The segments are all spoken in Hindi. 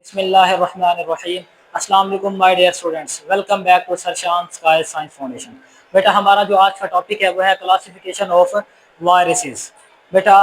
बिस्मिल्लाहिर्रहमानिर्रहीम। अस्सलाम वालेकुम my dear students, welcome back to Sarshan sky science foundation. बेटा हमारा जो आज का टॉपिक है वो है क्लासिफिकेशन ऑफ वायरसेस। बेटा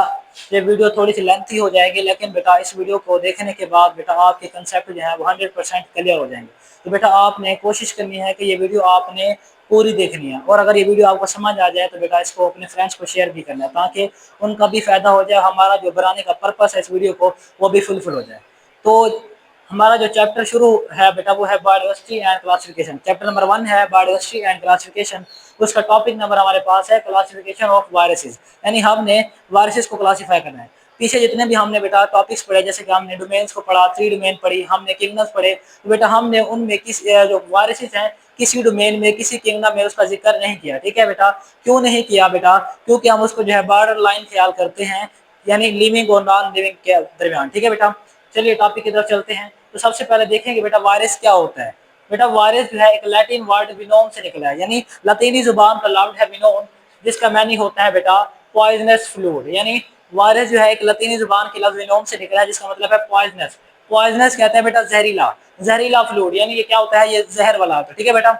ये वीडियो थोड़ी सी लेंथी हो जाएगी, लेकिन बेटा इस वीडियो को देखने के बाद बेटा आपके कंसेप्ट जो है वो 100% क्लियर हो जाएंगे। तो बेटा आपने कोशिश करनी है कि ये वीडियो आपने पूरी देखनी है, और अगर ये वीडियो आपको समझ आ जाए तो बेटा इसको अपने फ्रेंड्स को शेयर भी करना है, ताकि उनका भी फायदा हो जाए, हमारा जो बनाने का पर्पस है इस वीडियो को वो भी फुलफिल हो जाए। तो हमारा जो चैप्टर शुरू है बेटा वो है biodiversity and classification. Chapter number 1 है बायोडाइवर्सिटी एंड क्लासिफिकेशन। उसका टॉपिक नंबर हमारे पास है क्लासिफिकेशन ऑफ वायरसेस, यानी हमने वायरसेस को क्लासिफाई करना है। पीछे जितने भी हमने बेटा टॉपिक्स पढ़े, जैसे कि हमने डोमेन्स को पढ़ा, 3 डोमेन पढ़ी, हमने किंगडम्स पढ़े, तो बेटा हमने उनमें किस जो वायरसेस हैं किसी डोमेन में किसी किंगडम में उसका जिक्र नहीं किया। ठीक है बेटा, क्यों नहीं किया बेटा? क्योंकि हम उसको जो है बॉर्डर लाइन ख्याल करते हैं, यानी लिविंग और नॉन लिविंग के दरमियान। ठीक है बेटा, चलिए टॉपिक की तरफ चलते हैं। तो सबसे पहले देखेंगे बेटा वायरस क्या होता है। बेटा वायरस जो है एक लैटिन वर्ड विनोम से निकला है, यानी लतीनी जुबान का लफ्ज है विनोम, जिसका मैनिंग होता है बेटा पॉइजनस फ्लूइड। यानी वायरस जो है एक लतीनी जुबान के लफ्ज विनोम से निकला है, जिसका मतलब है पॉइजनस। पॉइजनस कहते हैं बेटा जहरीला, जहरीला फ्लूइड, यानी ये क्या होता है, ये जहर वाला होता है। ठीक है बेटा,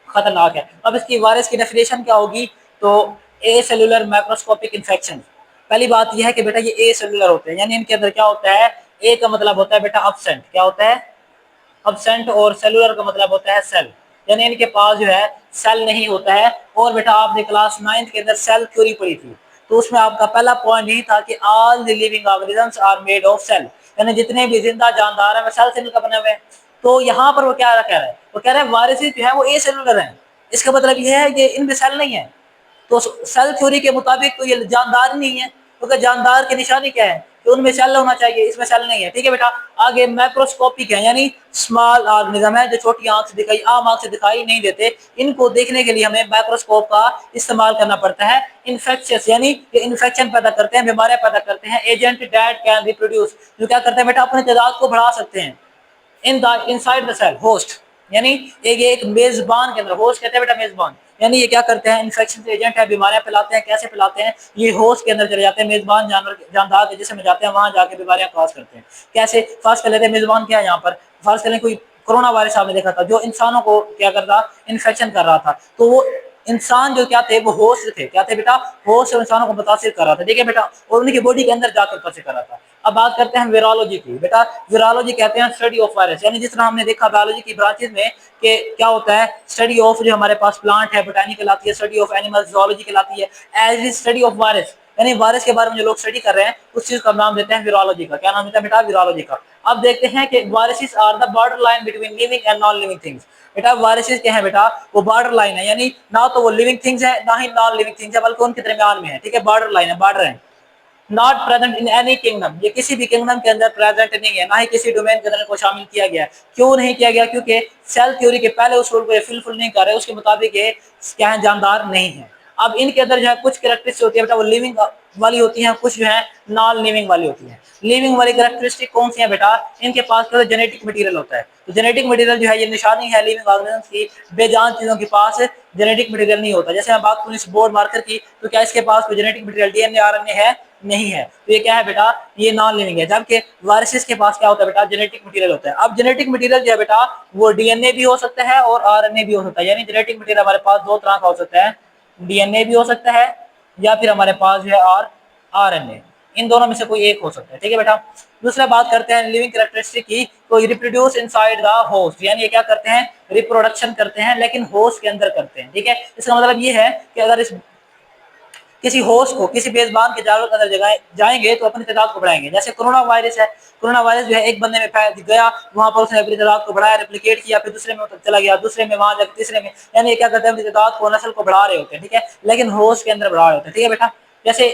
खतरनाक है। अब इसकी वायरस की डेफिनेशन क्या होगी? तो ए सेलुलर माइक्रोस्कोपिक इन्फेक्शन। पहली बात यह है कि बेटा ये ए सेलुलर होते हैं, यानी इनके अंदर क्या होता है, ए का मतलब होता है बेटा अब्सेंट, क्या होता है, अब्सेंट, और सेलुलर का मतलब होता है सेल, यानी इनके पास जो है सेल नहीं होता है। और बेटा आपने क्लास 9th के अंदर सेल थ्योरी पढ़ी थी, तो उसमें आपका पहला पॉइंट यही था कि all the living organisms are made of cell, यानी जितने भी जिंदा जानदार है वो सेल से मिलकर बने हुए हैं। तो यहाँ पर वो क्या कह रहा है, वो कह रहा है वायरसेस जो है वो ए सेलुलर है। इसका मतलब यह है कि इनमें सेल नहीं है। तो सेल थ्योरी के मुताबिक तो ये जानदार नहीं है, क्योंकि जानदार की निशानी क्या है कि उनमें सेल होना चाहिए, इसमें सेल नहीं है। ठीक है बेटा, आगे माइक्रोस्कोपिक है, यानी स्मॉल ऑर्गेनिज्म है जो छोटी आंख से दिखाई, आम आंख से दिखाई नहीं देते। इनको देखने के लिए हमें माइक्रोस्कोप का इस्तेमाल करना पड़ता है। इन्फेक्शियस, यानी ये इन्फेक्शन पैदा करते हैं, बीमारियां पैदा करते हैं। एजेंट दैट कैन रिप्रोड्यूस, जो क्या करते हैं बेटा, अपने तादाद को बढ़ा सकते हैं। In the inside the cell host, यानी एक मेजबान के अंदर, होस्ट कहते हैं बेटा मेजबान, यानी ये क्या करते हैं, इन्फेक्शन एजेंट है, बीमारियां फैलाते हैं। कैसे फैलाते हैं? ये होस्ट के अंदर चले जाते हैं, मेजबान जानवर जानदार के जिसमें जाते हैं, वहां जाके बीमारियां कॉज करते हैं। कैसे? फर्स्ट कर लेते हैं मेजबान क्या है यहाँ पर, फर्स्ट करें कोई कोरोना वायरस आपने देखा था जो इंसानों को क्या कर रहा, इन्फेक्शन कर रहा था। तो वो इंसान जो क्या थे, वो होस्ट थे, क्या थे बेटा, होस्ट इंसानों को मुतासिर कर रहा था। ठीक है बेटा, और उनकी बॉडी के अंदर जाकर मुतासिर कर रहा था। अब बात करते हैं वायरोलॉजी की। बेटा वायरोलॉजी कहते हैं स्टडी ऑफ वायरस, यानी जिस तरह हमने देखा बायोलॉजी की ब्रांचेज में कि क्या होता है, स्टडी ऑफ जो हमारे पास प्लांट है बोटैनी कहलाती है, स्टडी ऑफ एनिमल्स जूलॉजी कहलाती है, as is study of virus, यानी वायरस के बारे में जो लोग स्टडी कर रहे हैं उस चीज का नाम देते हैं वायरोलॉजी का। क्या नाम देता है बेटा? वायरोलॉजी का। अब देखते हैं कि viruses are the border line between living and non living things. बेटा वायरसेस क्या है बेटा? वो बॉर्डर लाइन है, यानी ना तो वो लिविंग थिंग्स है ना ही नॉन लिविंग थिंग्स है, बल्कि उनके दरमियान में है। ठीक है, बॉर्डर लाइन है, बॉर्डर है। Not present in any kingdom, ये किसी भी किंगडम के अंदर प्रेजेंट नहीं है, ना ही किसी डोमेन के अंदर को शामिल किया गया है। क्यों नहीं किया गया? क्योंकि सेल थ्योरी के पहले उसूल को ये फुलफिल नहीं कर रहे, उसके मुताबिक ये क्या है, जानदार नहीं है। अब इनके अंदर जो है कुछ कैरेक्टरिस्टिक होती है बेटा, वो लिविंग वाली होती हैं, कुछ जो है नॉन लिविंग वाली होती है। लिविंग वाली कैरेक्टरिस्टिक कौन सी है बेटा? इनके पास जेनेटिक मटेरियल होता है। तो जेनेटिक मटेरियल जो है ये निशानी है लिविंग ऑर्गेनिजम्स की, बेजान चीजों के पास जेनेटिक मटेरियल नहीं होता। जैसे मैं बात करूं इस बोर्ड मार्कर की, तो क्या इसके पास कोई जेनेटिक मटेरियल डीएनए आरएनए है? नहीं है। तो ये क्या है बेटा? ये नॉन लिविंग है। जबकि वायरसेस के पास क्या होता है बेटा? जेनेटिक मटेरियल होता है। अब जेनेटिक मटेरियल जो है बेटा वो डीएनए भी हो सकता है और आरएनए भी हो सकता है, यानी जेनेटिक मटेरियल हमारे पास दो तरह का हो सकता है, डीएनए भी हो सकता है या फिर हमारे पास जो है आरएनए, इन दोनों में से कोई एक हो सकता है। ठीक है बेटा, दूसरा बात करते हैं लिविंग कैरेक्टरिस्टिक की, तो रिप्रोड्यूस इनसाइड द होस्ट, यानी ये क्या करते हैं, रिप्रोडक्शन करते हैं, लेकिन होस्ट के अंदर करते हैं। ठीक है, इसका मतलब ये है कि अगर इस किसी होस्ट को किसी मेजबान के जानवर के अंदर जगह जाएंगे तो अपनी तादाद को बढ़ाएंगे। जैसे कोरोना वायरस है, कोरोना वायरस जो है एक बंदे में फैल गया, वहां पर उसने अपनी तादाद को बढ़ाया, रेप्लिकेट किया, फिर दूसरे में चला गया, दूसरे में वहां जाकर तीसरे में, यानी क्या करते हैं, अपनी तादाद को, नस्ल को बढ़ा रहे होते हैं। ठीक है, लेकिन होस्ट के अंदर बढ़ा रहे होते हैं। ठीक है बेटा, जैसे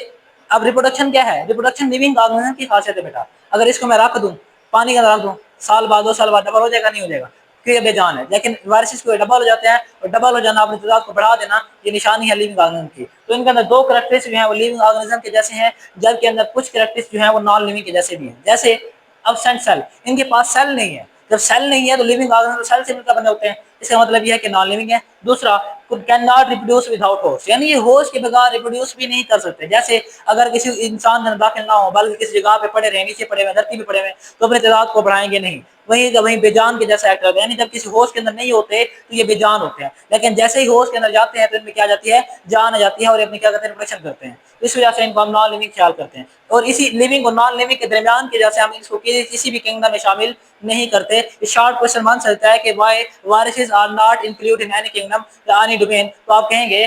अब रिप्रोडक्शन क्या है, रिप्रोडक्शन लिविंग ऑर्गेनिज्म की खासियत है बेटा। अगर इसको मैं रख दूं, पानी के अंदर रख दूं, साल बाद 2 साल बाद डबल हो जाएगा? नहीं हो जाएगा, क्योंकि बेजान है। लेकिन वायरसेस को डबल हो जाते हैं, और डबल हो जाना, अपनी तादाद को बढ़ा देना, ये निशानी है लिविंग ऑर्गेनिज्म की। तो इनके अंदर दो कैरेक्टरिस्टिक जो है वो लिविंग ऑर्गेनिज्म के जैसे हैं, जबकि अंदर कुछ कैरेक्टरिस्टिक जो है वो नॉन लिविंग के जैसे भी हैं। जैसे अब्सेंट सेल, इनके पास सेल नहीं है। जब सेल नहीं है तो लिविंग ऑर्गेनिज्म सेल से मिलकर बने होते हैं, इसका मतलब यह है कि नॉन लिविंग है। दूसरा can not reproduce without host, यानी ये होस्ट के बगैर रिप्रोड्यूस भी नहीं कर सकते। जैसे अगर किसी इंसान में दाखिल ना हो बल्कि किसी जगह पे पड़े रहे, नीचे पड़े हुए, धरती पे पड़े हुए, तो अपनी तादाद को बढ़ाएंगे नहीं। वहीं बेजान के जैसा एक्ट करते हैं, यानी जब किसी होस्ट के अंदर नहीं होते तो ये बेजान होते हैं, लेकिन जैसे ही होस्ट के अंदर जाते हैं तो इनमें क्या आ जाती है, जान आ जाती है और अपनी क्या करते हैं, रिप्रोडक्शन करते हैं। इस वजह से इनको हम नॉन लिविंग ख्याल करते हैं। और इसी लिविंग और नॉन लिविंग के दरमियान की जैसे हम इसको किसी भी किंगडम में शामिल नहीं करते। शॉर्ट क्वेश्चन बन सकता है कि why viruses are not include in any kingdom या एनी डोमेन, तो आप कहेंगे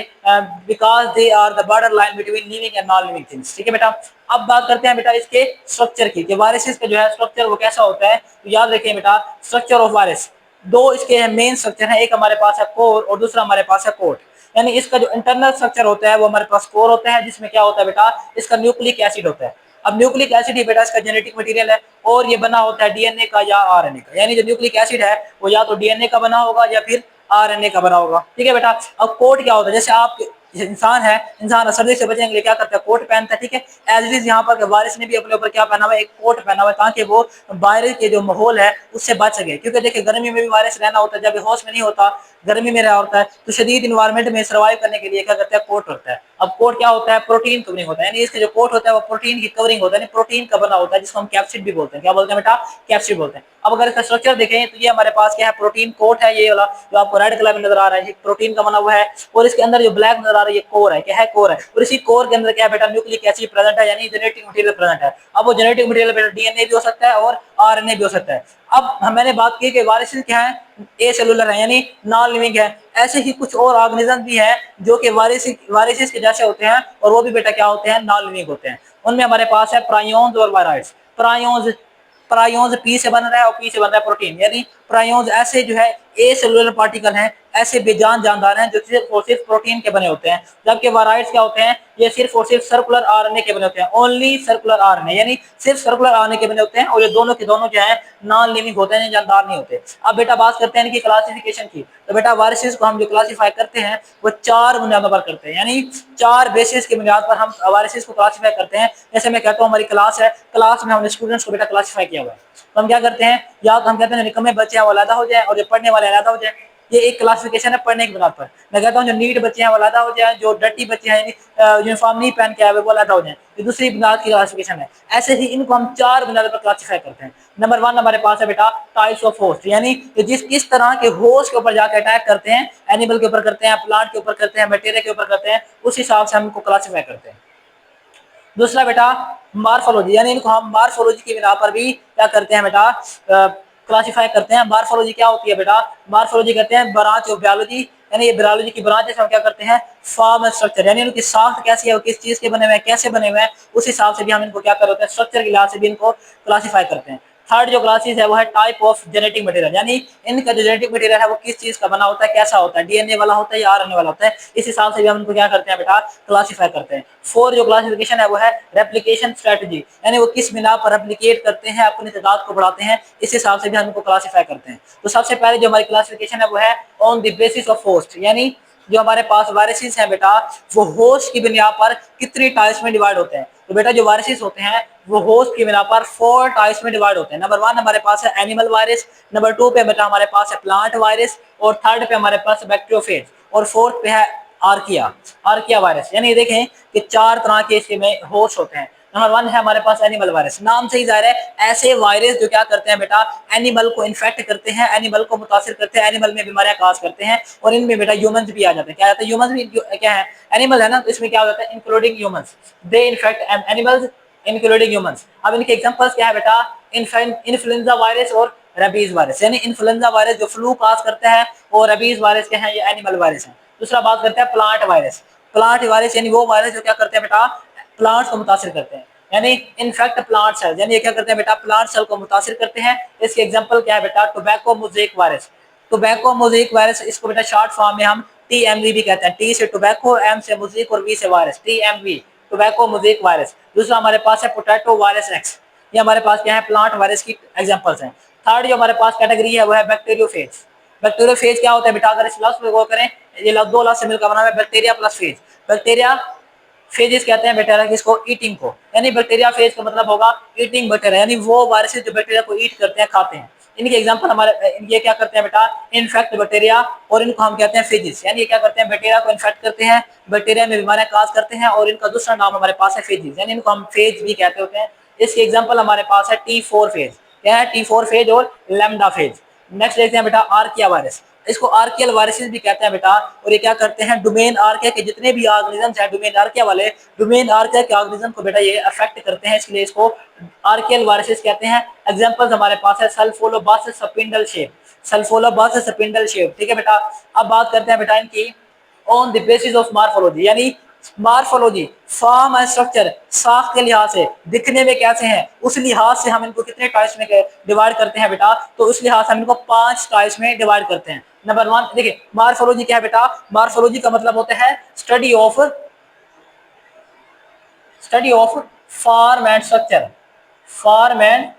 because they are the border line between living and non living things. ठीक है बेटा, अब बात करते हैं बेटा इसके स्ट्रक्चर की, कि वारिसेस का जो है स्ट्रक्चर वो कैसा होता है। तो याद रखिए बेटा, स्ट्रक्चर ऑफ वारिस, दो इसके मेन स्ट्रक्चर है, एक हमारे पास है कोर और दूसरा हमारे पास है कोट। यानी इसका जो इंटरनल स्ट्रक्चर होता है वो हमारे पास कोर होता है, जिसमें क्या होता है बेटा, इसका न्यूक्लिक एसिड होता है। अब न्यूक्लिक एसिड ही बेटा इसका जेनेटिक मटेरियल है और ये बना होता है डीएनए का या आरएनए का। यानी जो न्यूक्लिक एसिड है वो या तो डीएनए का बना होगा या फिर आरएनए का बना होगा। ठीक है बेटा, अब कोट क्या होता है, जैसे आप इंसान है, इंसान सर्दी से बचने के लिए क्या करता है, कोट पहनता है। ठीक है, एज इट इज यहाँ पर वारिस ने भी अपने ऊपर क्या पहना हुआ है, एक कोट पहना हुआ है, ताकि वो बाहर के जो माहौल है उससे बच सके। क्योंकि देखिए गर्मी में भी वायरस रहना होता है, जब होश में नहीं होता, गर्मी में रहा होता है, तो शदीद इन्वायरमेंट में सर्वाइव करने के लिए क्या करता है, कोट रखता है। अब कोट क्या होता है, प्रोटीन कवरिंग होता है, यानी इसका जो कोट होता है वो प्रोटीन की कवरिंग होता है, प्रोटीन का बना होता है, जिसको हम कैप्सिड भी बोलते हैं। क्या बोलते हैं बेटा, कैप्सिड बोलते हैं। अब अगर इसका स्ट्रक्चर देखें तो ये हमारे पास क्या है, प्रोटीन कोट है, ये वाला जो आपको रेड कलर में नजर आ रहा है, प्रोटीन का बना हुआ है। और इसके अंदर जो ब्लैक नजर आ रहा है ये कोर है, क्या है, कोर है। और इसी कोर के अंदर क्या है बेटा, न्यूक्लिक एसिड प्रेजेंट है, यानी जेनेटिक मटेरियल प्रेजेंट है। अब वो जेनेटिक मटेरियल बेटा डीएनए भी हो सकता है और आरएनए भी हो सकता है। अब मैंने बात की कि वायरसेस क्या है, ए सेलुलर है, यानी नॉन लिविंग है। ऐसे ही कुछ और ऑर्गेनिज्म भी है जो कि वायरसेस के जैसे होते हैं और वो भी बेटा क्या होते हैं, नॉन लिविंग होते हैं। उनमें हमारे पास है प्रायोन्स और वायराइड्स। प्रायोन्स प्रायोन्स पी से बन रहा है और पी से बन रहा है प्रोटीन, यानी प्रायोन्स ऐसे जो है ए सेलुलर पार्टिकल हैं, ऐसे बेजान जानदार हैं जो सिर्फ और सिर्फ प्रोटीन के बने होते हैं। जबकि वायराइड्स क्या होते हैं, ये सिर्फ और सिर्फ सर्कुलर आरएनए के बने होते हैं, ओनली सर्कुलर आरएनए, यानी सिर्फ सर्कुलर आरएनए के बने होते हैं। और ये दोनों के दोनों जो है नॉन लिविंग होते हैं, जानदार नहीं होते। अब बेटा बात करते हैं इनकी क्लासिफिकेशन की। तो बेटा वायरसेस को हम जो क्लासीफाई करते हैं वो चार बुनियादों पर करते हैं, यानी चार बेसिस की बुनियाद पर हम वायरसेस को क्लासीफाई करते हैं। जैसे मैं कहता हूँ हमारी क्लास है, क्लास में हमने स्टूडेंट्स को बेटा क्लासीफाई किया हुआ है। तो हम क्या करते हैं, या तो हम कहते हैं जो निकम्मे बच्चे हैं वो अलग हो जाए और जो पढ़ने वाले अलग हो जाए, ये एक क्लासिफिकेशन है पढ़ने की बुनियाद पर। मैं कहता हूँ जो नीट बच्चे हैं वो अलग हो जाए, जो डर्टी बच्चे हैं यूनिफॉर्म नहीं पहन के आए वो अलग हो जाए, ये दूसरी बुनियाद की क्लासिफिकेशन है। ऐसे ही इनको हम चार बुनियादों पर क्लासीफाई करते हैं। नंबर वन हमारे पास है बेटा टाइप्स ऑफ होस्ट, यानी जिस किस तरह के होस्ट के ऊपर जाकर अटैक करते हैं, एनिमल के ऊपर करते हैं, प्लांट के ऊपर करते हैं, बैक्टीरिया के ऊपर करते हैं, उस हिसाब से हम इनको क्लासीफाई करते हैं। दूसरा बेटा मार्फोलॉजी, यानी इनको हम मार्फोलॉजी की बिना पर भी क्या करते हैं बेटा, क्लासिफाई करते हैं। मार्फोलॉजी क्या होती है बेटा, मार्फोलॉजी कहते हैं ब्रांच ऑफ बायोलॉजी, यानी ये बायोलॉजी की ब्रांच है। हम क्या करते हैं, फॉर्म एंड स्ट्रक्चर, यानी उनकी साख्त कैसी है, किस चीज के बने हुए हैं, कैसे बने हुए हैं, उस हिसाब से भी हम इनको क्या करते हैं, स्ट्रक्चर के लिहाज से भी इनको क्लासीफाई करते हैं। थर्ड जो क्लासेस है वो है टाइप ऑफ जेनेटिक मटेरियल, यानी इनका जो जेनेटिक मटेरियल है वो किस चीज का बना होता है, कैसा होता है, डीएनए वाला होता है या आरएनए वाला होता है, इस हिसाब से भी हम इनको क्या करते हैं बेटा, क्लासीफाई करते हैं। फोर्थ जो क्लासिफिकेशन है वो है रेप्लिकेशन स्ट्रेटजी, यानी वो किस बिना पर रेप्लिकेट करते हैं, अपनी तादाद को बढ़ाते हैं, इस हिसाब से भी हम इनको क्लासीफाई करते हैं। तो सबसे पहले जो हमारी क्लासिफिकेशन है वो है on the basis of host, यानी जो हमारे पास वायरसेस हैं बेटा वो होस्ट की बुनियाद पर कितनी टाइप्स में डिवाइड होते हैं। तो बेटा जो वायरसेस होते हैं वो होस्ट की बिना पर 4 टाइप्स में डिवाइड होते हैं। नंबर वन हमारे पास है एनिमल वायरस, नंबर टू पे बेटा हमारे पास है प्लांट वायरस, और थर्ड पे हमारे पास बैक्टीरियोफेज, और फोर्थ पे है आर्किया आर्किया वायरस। यानी देखें कि चार तरह के इसमें होस्ट होते हैं। नंबर वन है हमारे पास एनिमल वायरस, नाम से ही जाहिर है ऐसे वायरस जो क्या करते हैं बेटा, एनिमल को इन्फेक्ट करते हैं, एनिमल को मुतासिर करते हैं, एनिमल में बीमारियां काज करते हैं, और इनमें बेटा ह्यूमंस भी आ जाते हैं। क्या जाता है, ह्यूमंस भी क्या है, एनिमल है ना, तो इसमें क्या हो जाता है, इंक्लूडिंग ह्यूमंस, दे इन्फेक्ट एनिमल्स इंक्लूडिंग ह्यूमंस। अब इनके एग्जांपल्स क्या है बेटा, इन्फ्लुएंजा वायरस और रेबीज वायरस, यानी इन्फ्लुएंजा वायरस जो फ्लू काज करता है, और रेबीज वायरस क्या है, ये एनिमल वायरस है। दूसरा बात करते हैं प्लांट वायरस। प्लांट वायरस यानी वो वायरस जो क्या करते हैं बेटा, प्लांट्स को मुतासिर करते हैं, यानी इनफेक्ट प्लांट सेल, यानी ये क्या करते हैं बेटा, प्लांट सेल को मुतासिर करते हैं। इसके एग्जांपल क्या है बेटा, tobacco mosaic virus. Tobacco mosaic virus, इसको बेटा शॉर्ट फॉर्म में हम टीएमवी भी कहते हैं, टी से टोबैको, एम से मोज़ेक और वी से virus, TMV, tobacco mosaic virus. दूसरा हमारे पास है पोटैटो वायरस एक्स, ये हमारे पास क्या है, प्लांट वायरस की एग्जांपल्स हैं। थर्ड जो हमारे पास कैटेगरी है वो है बैक्टीरियोफेज। बैक्टीरियोफेज क्या होता है बेटा, अगर इस लफ्ज में गौर करें, ये दो लफ्ज से मिलकर बना है bacteria plus phase. Bacteria phases कहते हैं बैक्टीरिया किसको, ईटिंग को, यानी बैक्टीरिया फेज का मतलब होगा ईटिंग बैक्टीरिया, यानी वो वायरसेस जो बैक्टीरिया को ईट करते हैं, खाते हैं। इनके एग्जांपल हमारे ये क्या करते हैं बेटा, इन्फेक्ट बैक्टीरिया और इनको हम कहते हैं फेजिस, यानी ये क्या करते हैं, बैक्टीरिया को इन्फेक्ट करते हैं, बैक्टीरिया में बीमारियां काज करते हैं और इनका दूसरा नाम हमारे पास है फेजिस, यानी इनको हम फेज भी कहते होते हैं। इसके एग्जांपल हमारे पास है T4 फेज, क्या है T4 फेज और लैम्डा फेज। नेक्स्ट देखते हैं बेटा आर्किया वायरस, इसको आर्कियल वायरसेस भी कहते हैं बेटा, और ये क्या करते हैं, डोमेन आर्किया के जितने भी ऑर्गेनिजम्स हैं, डोमेन आर्किया वाले, डोमेन आर्किया के ऑर्गेनिज्म को बेटा ये अफेक्ट करते हैं, इसलिए इसको आर्कियल वायरसेस कहते हैं। एग्जांपल्स हमारे पास है सल्फोलोबासिस स्पिंडल शेप, सल्फोलोबासिस स्पिंडल शेप, ठीक है बेटा। अब बात करते हैं बेटा इनकी on the basis of morphology, यानी मार्फोलॉजी फॉर्म एंड स्ट्रक्चर, साख के लिहाज से दिखने में कैसे हैं, उस लिहाज से हम इनको कितने टाइप्स में डिवाइड करते हैं बेटा, तो उस लिहाज से हम इनको 5 टाइप्स में डिवाइड करते हैं। नंबर 1 देखिए, मार्फोलॉजी क्या है बेटा, मार्फोलॉजी का मतलब होता है study of form and structure, form and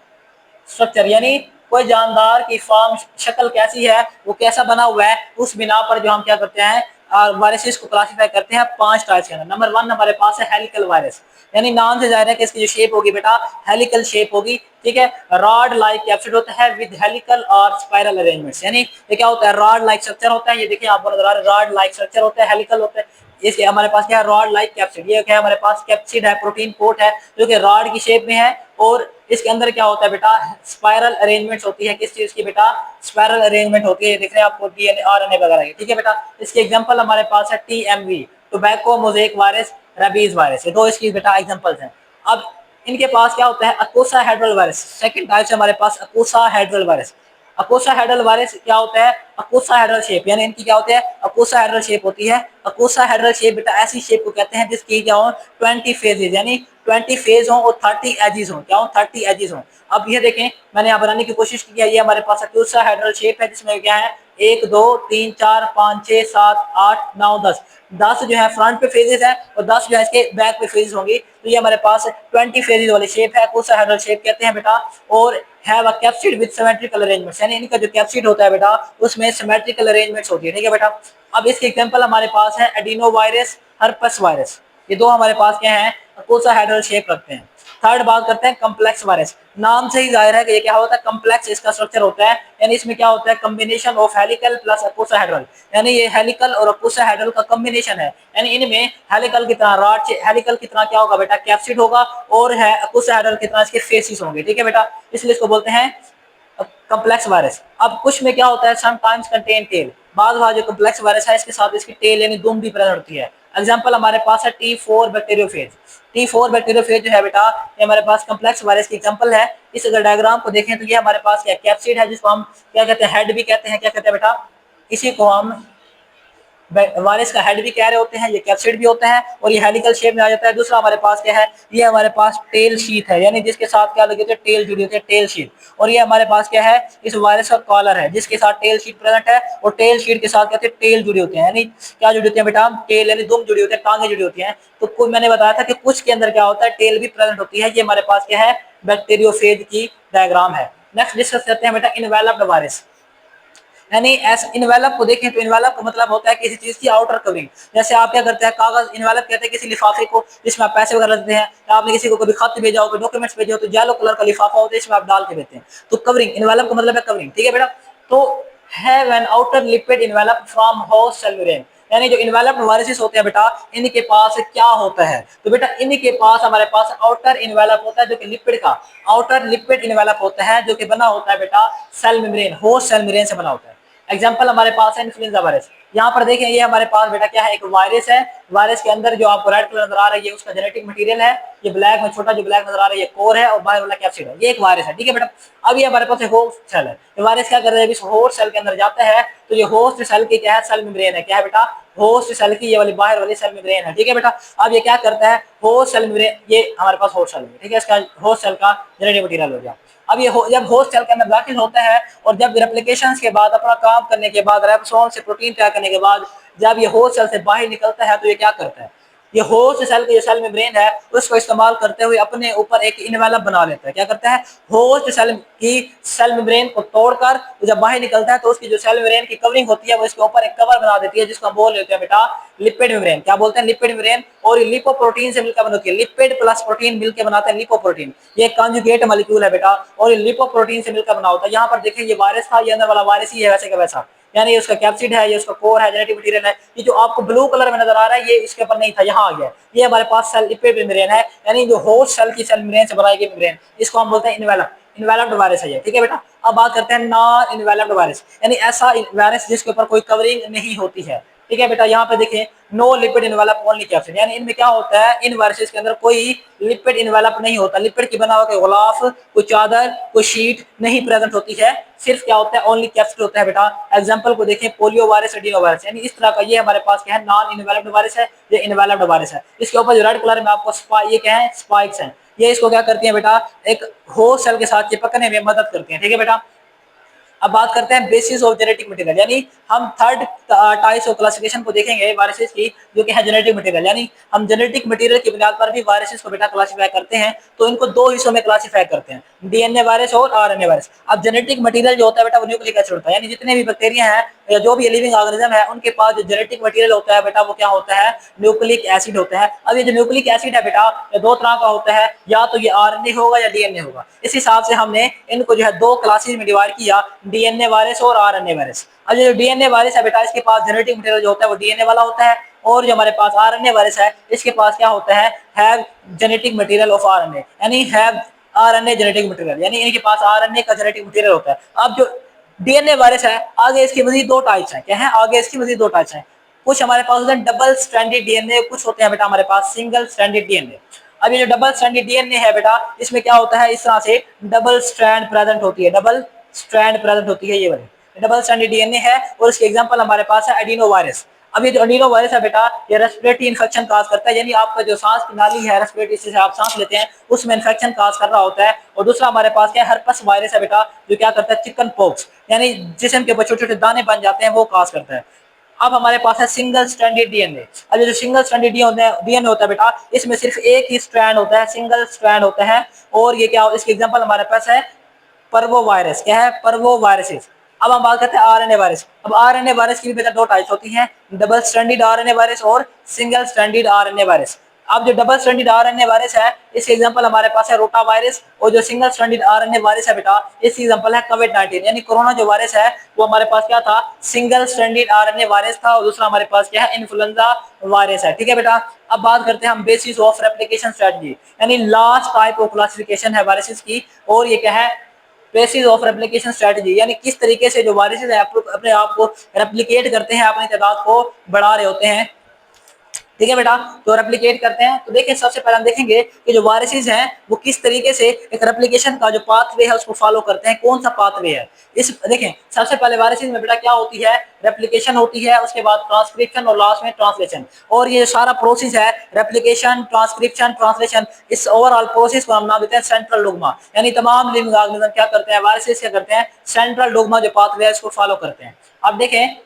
structure, यानी कोई जानदार की फॉर्म शक्ल कैसी है, वो कैसा बना हुआ है, उस बिना पर जो हम क्या करते हैं वायरसेस को क्लासिफाई करते हैं 5 टाइप्स के अंदर। नंबर 1 हमारे पास है हेलिकल वायरस, यानी नाम से जाहिर है कि इसकी जो शेप होगी बेटा हेलिकल शेप होगी, ठीक है। रॉड लाइक कैप्सिड होता है विद हेलिकल और स्पाइरल अरेंजमेंट्स, यानी ये क्या होता है, रॉड लाइक स्ट्रक्चर होता है, ये देखिए आपको नजर आ रहा है, रॉड लाइक स्ट्रक्चर होता है, हेलिकल होता है। इसके हमारे पास क्या है, रॉड लाइक कैप्सिड, ये क्या है हमारे पास कैप्सिड है, प्रोटीन कोट है जो कि रॉड की शेप में है, और इसके अंदर क्या होता है बेटा, स्पाइरल अरेंजमेंट्स होती है, किस चीज की बेटा, स्पाइरल अरेंजमेंट होती है, दिख रहे हैं आपको डीएनए आरएनए वगैरह की, ठीक है बेटा। इसके एग्जांपल हमारे पास है TMV, tobacco mosaic virus, rabies virus, ये दो इसकी बेटा एग्जांपल्स हैं। अब इनके पास क्या होता है, अकोसाहेड्रल वायरस, सेकंड टाइप से हमारे पास अकोसाहेड्रल वायरस। अकोसाहेड्रल वायरस क्या होता है, अकोसाहेड्रल शेप, यानी इनकी क्या होती है, अकोसाहेड्रल शेप होती है। अकोसाहेड्रल शेप बेटा ऐसी शेप को कहते हैं जिसकी क्या हो 20 फेजेस, यानी 20 फेज हो और 30 एजेस हो, क्या हो 30 एजेस हो। अब ये देखें, मैंने यहाँ बनाने की कोशिश की है, ये हमारे पास अकोसाहेड्रल शेप है जिसमें क्या है 1 2 3 4 5 6 7 8 9 10, 10 जो है फ्रंट पे फेजेस है और 10 जो है इसके बैक पे फेजेस होंगी, तो ये हमारे पास 20 फेजेस वाली शेप है, अकोसाहेड्रल शेप कहते हैं बेटा। और have a capsid with symmetrical arrangements, यानी इनका जो कैप्सिड होता है बेटा उसमें सिमेट्रिकल अरेंजमेंट्स होती है, ठीक है बेटा। अब इसके एग्जांपल हमारे पास है एडिनो वायरस, हर्पस वायरस, ये दो हमारे पास क्या है, अकोसाहेड्रल शेप रखते हैं। थर्ड बात करते हैं कम्प्लेक्स वायरस, नाम से ही जाहिर है कि ये क्या होता है, कम्प्लेक्स इसका स्ट्रक्चर होता है, यानी इसमें क्या होता है, कॉम्बिनेशन ऑफ हेलिकल प्लस अकोसाहेड्रल, यानी ये हेलिकल और अकोसाहेड्रल का कॉम्बिनेशन है, यानी इनमें हेलिकल की तरह रॉड, हेलिकल की तरह क्या होगा बेटा, कैप्सिड होगा, और है अकोसाहेड्रल की तरह इसके फेसिस होंगे, ठीक है बेटा, इसलिए इसको बोलते हैं कम्प्लेक्स वायरस। अब कुछ में क्या होता है, समटाइम्स कंटेन टेल, बाद जो कम्प्लेक्स वायरस है इसके साथ इसकी टेल यानी दुम भी प्रेजेंट होती है। एग्जांपल हमारे पास है T4 बैक्टीरियोफेज, T4 बैक्टीरियोफेज जो है बेटा ये हमारे पास कम्प्लेक्स वायरस की एग्जांपल है। इस अगर डायग्राम को देखें तो ये हमारे पास क्या कैप्सिड है, जिसको हम क्या कहते हैं, हेड भी कहते हैं, क्या कहते हैं बेटा, इसी को हम वायरस का हेड भी कह रहे होते हैं, ये कैप्सिड भी होता है और ये हेलिकल शेप में आ जाता है। दूसरा हमारे पास क्या है, ये हमारे पास टेल शीट है, यानी जिसके साथ क्या लगे होते हैं, टेल जुड़ी होती है, टेल शीट। और ये हमारे पास क्या है, इस वायरस का कॉलर है जिसके साथ टेल शीट प्रेजेंट है, और टेल शीट के साथ कहते हैं टेल जुड़ी होती है, यानी क्या जुड़ी होती है बेटा, टेल यानी दुम जुड़ी होती है, टांगे जुड़ी होती है। तो मैंने बताया था कि कुछ के अंदर क्या होता है, टेल भी प्रेजेंट होती है। ये हमारे पास क्या है, बैक्टीरियोफेज की डायग्राम है। नेक्स्ट डिस्कस करते हैं बेटा इनवेलप्ड वायरस, यानी इन्वेलप को देखें तो इन्वेलप का मतलब होता है किसी चीज की आउटर कवरिंग। जैसे आप क्या करते हैं, कागज इन्वेलप कहते हैं किसी लिफाफे को जिसमें आप पैसे वगैरह देते हैं, या आपने किसी को कभी खत भेजा हो, डॉक्यूमेंट्स भेजे हो, तो येलो कलर का लिफाफा होता है, इसमें आप डाल के देते हैं, तो कवरिंग, इन्वेलप का मतलब है कवरिंग, ठीक है बेटा। तो have an outer lipid envelope from host cell membrane, यानी जो इन्वेलप्ड वायरसेस होते हैं बेटा इनके पास क्या होता है, तो बेटा इनके पास हमारे पास आउटर इन्वेलप होता है जो कि लिपिड का आउटर लिपिड इन्वेलप होता है, जो कि बना होता है बेटा cell membrane, host cell membrane से बना होता है। एग्जाम्पल हमारे पास है इन्फ्लुएंजा वायरस, यहाँ पर देखें ये हमारे पास बेटा क्या है, एक वायरस है, वायरस के अंदर जो आपको रेड कलर नजर आ रही है उसका जेनेटिक मटेरियल है, ये ब्लैक में छोटा जो ब्लैक नजर आ रही है कोर है, और बाहर वाला कैप्सिड है, ये एक वायरस है, ठीक है बेटा। अब ये हमारे पास होस्ट सेल है, ये वायरस क्या कर रहा है, इस होस्ट सेल के अंदर जाता है, तो ये होस्ट सेल की क्या है, सेल मेम्ब्रेन है, क्या है बेटा, होस्ट सेल की ये वाली बाहर वाली सेल मेम्ब्रेन है, ठीक है बेटा। अब ये क्या करता है, होस्ट सेल मेम्ब्रेन, ये हमारे पास होस्ट सेल है, ठीक है, इसका होस्ट सेल का जेनेटिक मटेरियल हो गया। अब ये जब होस्ट सेल के अंदर दाखिल होता है और जब रेप्लिकेशन के बाद अपना काम करने के बाद, राइबोसोम से प्रोटीन तैयार करने के बाद जब ये होस्ट सेल से बाहर निकलता है, तो ये क्या करता है, ये होस्ट सेल का जो सेल मेम्ब्रेन है उसको इस्तेमाल करते हुए अपने ऊपर एक इनवेलप बना लेता है। क्या करता है, होस्ट सेल की सेल मेम्ब्रेन को तोड़कर जब बाहर निकलता है तो उसकी जो सेल मेम्ब्रेन की कवरिंग होती है वो इसके ऊपर एक कवर बना देती है, जिसको हम बोल लेते हैं बेटा लिपिड मेम्ब्रेन। क्या बोलते हैं, लिपिड मेम्ब्रेन। और ये लिपोप्रोटीन से मिलकर बनती है, लिपिड प्लस प्रोटीन मिलकर बनाता है लिपोप्रोटीन। ये कंजुगेट मॉलिक्यूल है बेटा और ये लिपोप्रोटीन से मिलकर बना होता है। यहाँ पर देखिए ये वायरस था, ये अंदर वाला वायरस ही है वैसे का वैसा, यानी उसका कैप्सिड है, ये उसका कोर है, जेनेटिक मटेरियल है। ये जो आपको ब्लू कलर में नजर आ रहा है ये इसके ऊपर नहीं था, यहाँ आ गया। ये हमारे पास सेल लिपिड मेम्ब्रेन है, यानी जो होस्ट सेल की सेल मेम्ब्रेन से बनाई गई मेम्ब्रेन, इसको हम बोलते हैं इनवेलप। इन्वेलप्ड वायरस है ये, ठीक है बेटा। अब बात करते हैं नॉन इन्वेलप्ड वायरस, यानी ऐसा वायरस जिसके ऊपर कोई कवरिंग नहीं होती है, ठीक है बेटा। यहाँ पे देखें no lipid envelope only capsid, यानी इनमें क्या होता है, इन वायरसेस के अंदर कोई लिपिड इन्वेलप नहीं होता, लिपिड की बना हुआ कोई गुलाफ, कोई चादर, कोई शीट नहीं प्रेजेंट होती है, सिर्फ क्या होता है ओनली कैप्सिड होता है बेटा। एग्जांपल को देखें पोलियो वायरस, एडिनो वायरस, यानी इस तरह का ये हमारे पास क्या है नॉन इन्वेलप्ड वायरस है, ये इन्वेलप्ड वायरस है। इसके ऊपर जो रेड कलर में आपको ये क्या है स्पाइक्स हैं, ये इसको क्या करती है बेटा एक होस्ट सेल के साथ चिपकने में मदद करती है, ठीक है बेटा। अब बात करते हैं बेसिस ऑफ जेनेटिक मटेरियल, यानी हम थर्ड टाइप्स ऑफ क्लासिफिकेशन को देखेंगे वायरसेस की, जो कि है जेनेटिक मटेरियल, यानी हम जेनेटिक मटेरियल की बुनियाद पर भी वायरसेस को बेटा क्लासिफाई करते हैं। तो इनको दो हिस्सों में क्लासिफाई करते हैं, डीएनए वायरस और आरएनए वायरस। अब जेनेटिक मटेरियल जो होता है बेटा वो न्यूक्लिक एसिड होता है, यानी जितने भी बैक्टीरिया हैं या जो भी लिविंग ऑर्गेनिज्म है उनके पास जो जेनेटिक मटेरियल होता है बेटा वो क्या होता है, न्यूक्लिक एसिड होता है। अब ये जो न्यूक्लिक एसिड है बेटा ये दो तरह का होता है, या तो ये आरएनए होगा या डीएनए होगा। इस हिसाब से हमने इनको जो है दो क्लासेस में डिवाइड किया, डीएनए वायरस और आरएनए वायरस। अब जो डीएनए वायरस है बेटा इसके पास जेनेटिक मटेरियल जो होता है वो डीएनए वाला होता है, और जो हमारे पास आरएनए वायरस है इसके पास क्या होता है, have genetic material of RNA, यानी हैव आरएनए जेनेटिक मटेरियल, यानी इनके पास आरएनए का जेनेटिक मटेरियल होता है। अब जो डीएनए वायरस है आगे इसकी मजीद दो टाइप्स हैं, क्या है आगे इसकी मजीद दो टाइप्स हैं। कुछ हमारे पास होते हैं डबल स्ट्रैंडेड डीएनए, कुछ होते हैं बेटा हमारे पास सिंगल स्ट्रैंडेड डीएनए। अब ये जो डबल स्ट्रैंडेड डीएनए है बेटा इसमें क्या होता है, इस तरह से डबल स्ट्रैंड प्रेजेंट होती है, डबल स्ट्रैंड प्रेजेंट होती है, ये वाली डबल स्ट्रैंडेड डीएनए है। और इसके एग्जांपल हमारे पास है एडिनो वायरस। अब ये जो एडिनो वायरस है बेटा ये रेस्पिरेटरी इन्फेक्शन काज करता है, यानी आपका जो सांस की नाली है रेस्पिरेटरी से आप सांस लेते हैं उसमें इन्फेक्शन काज कर रहा होता है। और दूसरा हमारे पास क्या है, हर्पस वायरस है बेटा, जो क्या करता है चिकन पॉक्स, यानी जिस्म के ऊपर छोटे छोटे दाने बन जाते हैं वो काज करता है। अब हमारे पास है सिंगल स्ट्रैंडेड डीएनए। अब जो सिंगल स्ट्रैंडेड डीएनए होता है बेटा इसमें सिर्फ एक ही स्ट्रैंड होता है, सिंगल स्ट्रैंड होता है। और ये क्या, इसके एग्जांपल हमारे पास है पर्वो वायरस, क्या है पर्वो वायरसेस। अब हम बात करते हैं आरएनए वायरस। अब आरएनए वायरस की भी बेटा दो टाइप्स होती हैं, डबल स्ट्रैंडेड आरएनए वायरस और सिंगल स्ट्रैंडेड आरएनए वायरस। अब जो डबल स्ट्रैंडेड आरएनए वायरस है इसके एग्जांपल हमारे पास है रोटा वायरस, और जो सिंगल स्ट्रैंडेड आरएनए वायरस है बेटा इसकी एग्जांपल है कोविड-19, यानी कोरोना जो वायरस है वो हमारे पास क्या था, सिंगल स्ट्रैंडेड आरएनए वायरस था, और दूसरा हमारे पास क्या है इन्फ्लुएंजा वायरस है, ठीक है बेटा। अब बात करते हैं हम बेसिस ऑफ रेप्लिकेशन स्ट्रेटजी, यानी लास्ट टाइप ऑफ क्लासिफिकेशन है वायरसेस की, और ये क्या है बेसिस ऑफ रेप्लिकेशन स्ट्रेटजी, यानी किस तरीके से जो वायरसेस है अपने आप को रेप्लिकेट करते हैं, अपनी तादाद को बढ़ा रहे होते हैं, ठीक है बेटा। तो रेप्लिकेट करते हैं तो देखिए सबसे पहले हम देखेंगे कि जो वायरसेस हैं वो किस तरीके से एक रेप्लिकेशन का जो पाथवे है उसको फॉलो करते हैं, कौन सा पाथवे है। इस देखें सबसे पहले वायरसेस में बेटा क्या होती है, रेप्लिकेशन होती है, उसके बाद ट्रांसक्रिप्शन और लास्ट में ट्रांसलेशन। और ये सारा प्रोसेस है रेप्लिकेशन ट्रांसक्रिप्शन ट्रांसलेशन, इस ओवरऑल प्रोसेस को हम नाम देते हैं सेंट्रल डोग्मा, यानी तमाम लिविंग ऑर्गेनिज्म क्या करते हैं, वायरसेस क्या करते हैं, सेंट्रल डोग्मा जो पाथवे है इसको फॉलो करते हैं। अब देखें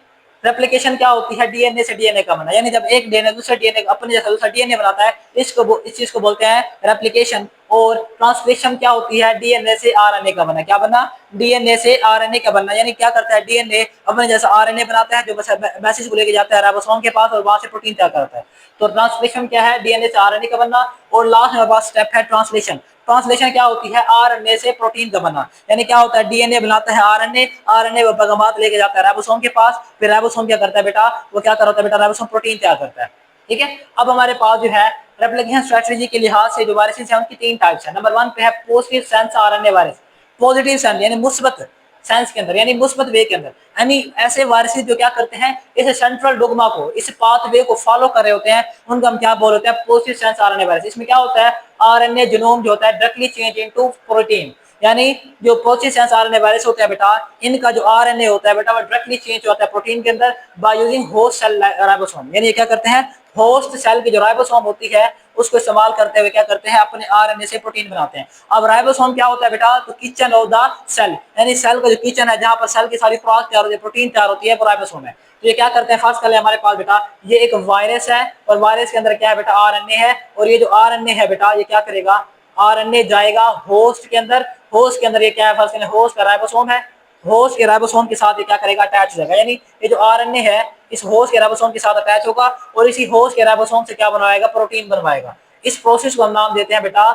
रेप्लिकेशन क्या होती है, डीएनए से डीएनए का बनना, यानी जब एक डीएनए दूसरे डीएनए अपने जैसा दूसरा डीएनए बनाता है इस चीज को बोलते हैं रेप्लिकेशन। और ट्रांसक्रिप्शन क्या होती है, डीएनए से आरएनए का बनना, क्या बनना, डीएनए से आरएनए का बनना, यानी क्या करता है डीएनए अपने जैसा आरएनए बनाता है जो मैसेज को लेके जाता है राइबोसोम के पास और वहां से प्रोटीन तैयार करता है। तो ट्रांसक्रिप्शन क्या है, डीएनए से आरएनए का बनना। और लास्ट हमारे पास स्टेप है ट्रांसलेशन। ट्रांसलेशन क्या होती है, आरएनए से प्रोटीन का बनना, यानी क्या होता है डीएनए बनाता है आरएनए, आरएनए वो पैगाम लेके जाता है राइबोसोम के पास, फिर राइबोसोम क्या करता है बेटा, वो क्या करता है बेटा, राइबोसोम प्रोटीन तैयार करता है, ठीक है। अब हमारे पास जो है रेप्लिकेशन स्ट्रेटजी के लिहाज से जो वायरसेस हैं उनकी तीन टाइप्स है। नंबर 1 पे है positive sense RNA virus, positive sense यानी मुस्बत सेंस के अंदर, यानी मुस्बत वे के अंदर, यानी ऐसे वायरसेस जो क्या करते हैं इस सेंट्रल डोग्मा को, इस पाथवे को फॉलो कर रहे होते हैं, उनका हम क्या बोल होते हैं पॉजिटिव सेंस आरएनए वायरस। इसमें क्या होता है, आरएनए जीनोम जो होता है डायरेक्टली चेंज इनटू प्रोटीन, यानी जो पोस्टिव सेंस आरएनए वायरस होते हैं बेटा, इनका जो आरएनए होता है बेटा वो डायरेक्टली चेंज होता है प्रोटीन के अंदर by using host cell ribosome. यानी ये क्या करते हैं, होस्ट सेल की जो राइबोसोम होती है उसको इस्तेमाल करते हुए क्या करते हैं, अपने आरएनए से प्रोटीन बनाते हैं। अब राइबोसोम क्या होता है बेटा, तो किचन ऑफ द सेल, यानी सेल का जो किचन है जहां पर सेल की सारी खुराक तैयार होती है, प्रोटीन तैयार होती है, वो राइबोसोम है। तो ये क्या करते हैं, फर्स्ट कर हमारे पास बेटा ये एक वायरस है और वायरस के अंदर क्या है बेटा, आरएनए है। और ये जो आरएनए है बेटा ये क्या करेगा, आरएनए जाएगा होस्ट के अंदर। होस्ट के अंदर ये क्या है, फर्स्ट होस्ट का राइबोसोम है, होस्ट के राइबोसोम के साथ ये क्या करेगा, अटैच हो जाएगा। यानी ये जो आरएनए है इस होस्ट के राइबोसोम के साथ अटैच होगा और इसी होस्ट के राइबोसोम से क्या बनवाएगा, प्रोटीन बनवाएगा। इस प्रोसेस को हम नाम देते हैं बेटा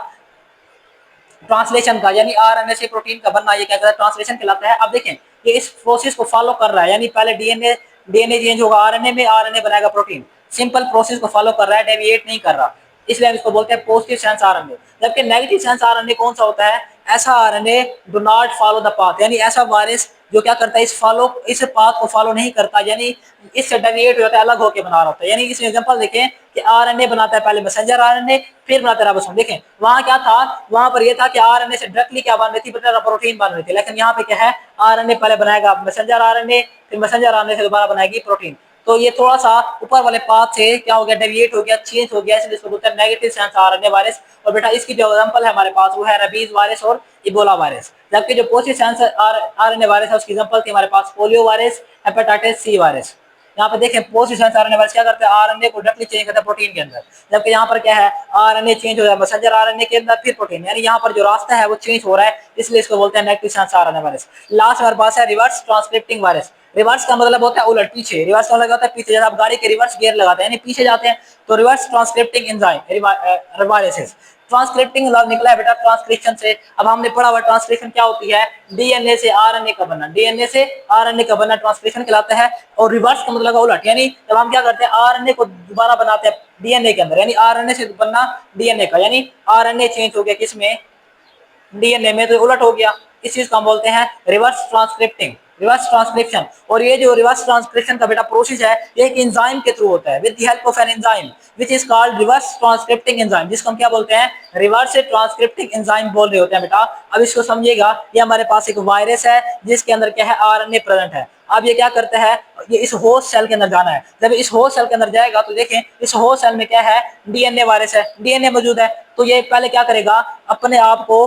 ट्रांसलेशन का, यानी आरएनए से प्रोटीन का बनना ये क्या कहता है, ट्रांसलेशन कहलाता है। अब देखें ये इस प्रोसेस को फॉलो कर रहा है, यानी पहले डीएनए चेंज होगा आरएनए में, आरएनए बनाएगा प्रोटीन। सिंपल प्रोसेस को फॉलो कर रहा है, डेविएट नहीं कर रहा, इसलिए हम इसको बोलते हैं पॉजिटिव सेंस आरएनए। जबकि नेगेटिव सेंस आरएनए कौन सा होता है, ऐसा RNA do not follow the path, यानी ऐसा वायरस जो क्या करता है, इस पाथ को फॉलो नहीं करता, यानी इससे डेविएट हो जाता है, अलग होकर बना रहा होता है। यानी इसमें एग्जांपल देखें कि आरएनए बनाता है पहले मैसेंजर आरएनए, फिर बनाता है राइबोसोम। देखें वहां क्या था, वहां पर यह था कि आरएनए से डायरेक्टली क्या बन रही थी, प्रोटीन बन रही थी। लेकिन यहाँ पे क्या है, आरएनए पहले बनाएगा मैसेंजर आरएनए, फिर मैसेंजर आरएनए से दोबारा बनाएगी प्रोटीन। तो ये थोड़ा सा ऊपर वाले पाथ से क्या हो गया, डेविएट हो गया, चेंज हो गया, इसलिए इसको बोलते हैं नेगेटिव सेंस आरएनए वायरस। और बेटा इसकी जो एग्जांपल है हमारे पास वो है रेबीज वायरस और इबोला वायरस। जबकि जो पॉजिटिव सेंस आरएनए वायरस है उसकी एग्जांपल थी हमारे पास polio virus, hepatitis C virus. यहाँ पे देखें पॉजिटिव सेंस आरएनए वायरस क्या करते हैं, आरएनए को डायरेक्टली चेंज करता है प्रोटीन के अंदर। जबकि यहाँ पर क्या है, आरएनए चेंज हो जाए मैसेंजर आरएनए के अंदर फिर प्रोटीन, यानी यहाँ पर जो रास्ता है वो चेंज हो रहा है, इसलिए इसको बोलते हैं negative sense RNA virus. Last हमारे पास है रिवर्स ट्रांसक्रिप्टिंग वायरस। रिवर्स का मतलब होता है उलट, पीछे। रिवर्स का मतलब होता है पीछे, जैसे आप गाड़ी के रिवर्स गियर लगाते हैं यानी पीछे जाते हैं, तो reverse transcripting enzyme viruses. ट्रांसक्रिप्टिंग love निकला है बेटा ट्रांसक्रिप्शन से। अब हमने पढ़ा हुआ ट्रांसक्रिप्शन क्या होती है, डीएनए से आरएनए का बनना, डीएनए से आरएनए का बनना ट्रांसक्रिप्शन कहलाता है। और रिवर्स का मतलब उलट, यानी जब हम क्या करते हैं आरएनए को दोबारा बनाते हैं डीएनए के अंदर, यानी आरएनए से बनना डीएनए का, यानी आरएनए चेंज हो गया किसमें, डीएनए में, तो उलट हो गया। इस चीज को हम बोलते हैं रिवर्स ट्रांसक्रिप्टिंग, रिवर्स ट्रांसक्रिप्शन। और ये जो रिवर्स ट्रांसक्रिप्शन का बेटा प्रोसेस है ये एक एंजाइम के थ्रू होता है, with the help of an enzyme which is called reverse transcripting enzyme, जिसको हम क्या बोलते हैं, रिवर्स ट्रांसक्रिप्टिंग एंजाइम बोल रहे होते हैं बेटा। अब इसको समझिएगा, ये हमारे पास एक वायरस है जिसके अंदर क्या है, आरएनए प्रेजेंट है। अब ये क्या करता है, ये इस होस्ट सेल के अंदर जाना है। जब इस होस्ट सेल के अंदर जाएगा तो देखें इस होस्ट सेल में क्या है, डीएनए वायरस है, डीएनए मौजूद है। तो ये पहले क्या करेगा, अपने आप को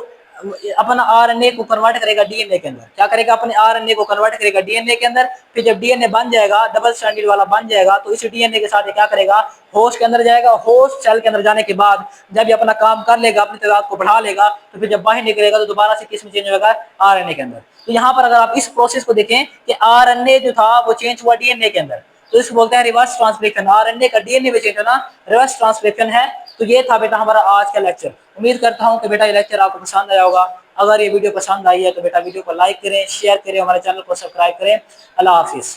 अपना आरएनए को कन्वर्ट करेगा डीएनए के अंदर, क्या करेगा, अपने आरएनए को कन्वर्ट करेगा डीएनए के अंदर। फिर जब डीएनए बन जाएगा, डबल स्ट्रैंडेड वाला बन जाएगा, तो इस डीएनए के साथ ये क्या करेगा, होस्ट के अंदर जाएगा। होस्ट सेल के अंदर जाने के बाद जब ये अपना काम कर लेगा, अपनी तादाद को बढ़ा लेगा, तो फिर जब बाहर निकलेगा तो दोबारा से किस में चेंज होगा, आरएनए के अंदर। तो यहाँ पर अगर आप इस प्रोसेस को देखें कि आरएनए जो था वो चेंज हुआ डीएनए के अंदर, तो इसको बोलते हैं रिवर्स ट्रांसक्रिप्शन। आरएनए का डीएनए में चेंज होना रिवर्स ट्रांसक्रिप्शन है। तो ये था बेटा हमारा आज का लेक्चर। उम्मीद करता हूँ कि बेटा ये लेक्चर आपको पसंद आया होगा। अगर ये वीडियो पसंद आई है तो बेटा वीडियो को लाइक करें, शेयर करें, हमारे चैनल को सब्सक्राइब करें। अल्लाह हाफिज़।